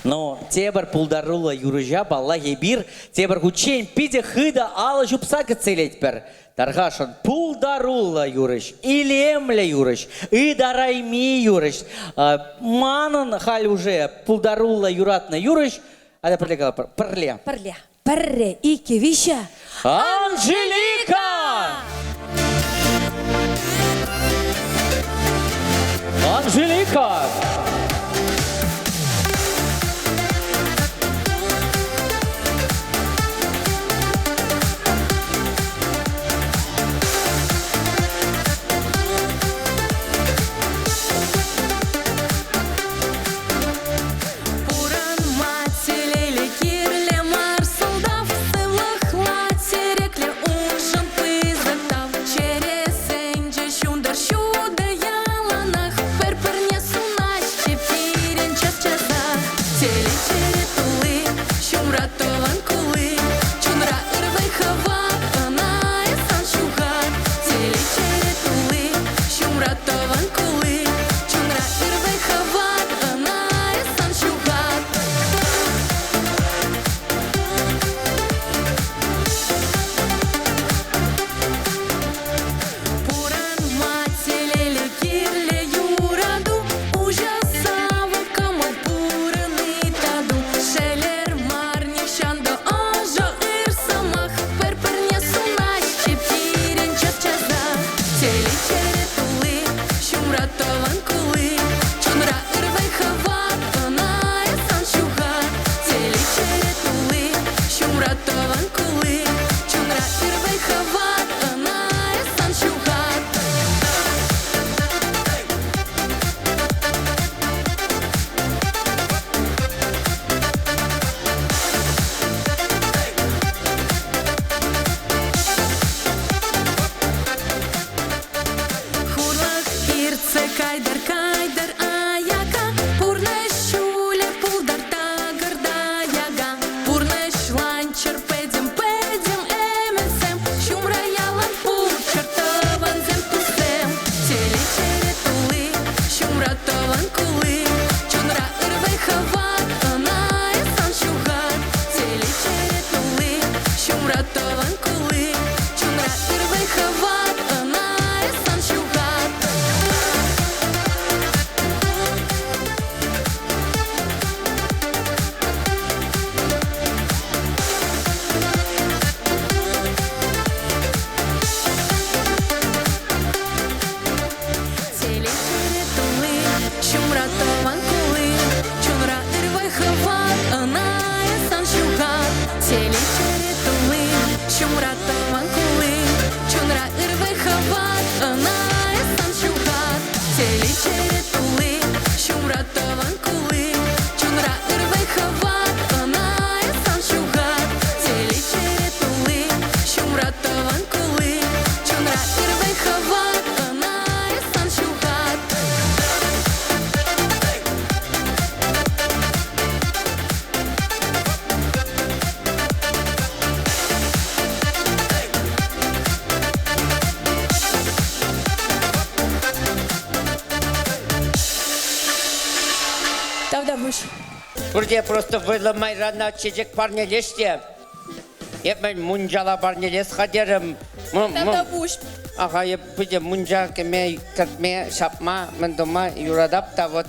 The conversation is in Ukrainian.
Но тебір пулдарула юрыжа балла ебір, тебір гучен пиде хыда ала жупсака целеть пер. Таргашан пулдарула юрыш, илемля юрыш, идарайми юрыш. Манан халь уже пулдарула юратна юрыш, а да прилегала прле. Парле. Парле. Ике вища. Анжелика! Анжелика! Burada просто выломай рано чечек парнелеште. Епмен мунжала парнелес хадерем. Тавдавуш. Ага, еп буде мунжа кеме катме шапма мен дома юрадап та вот.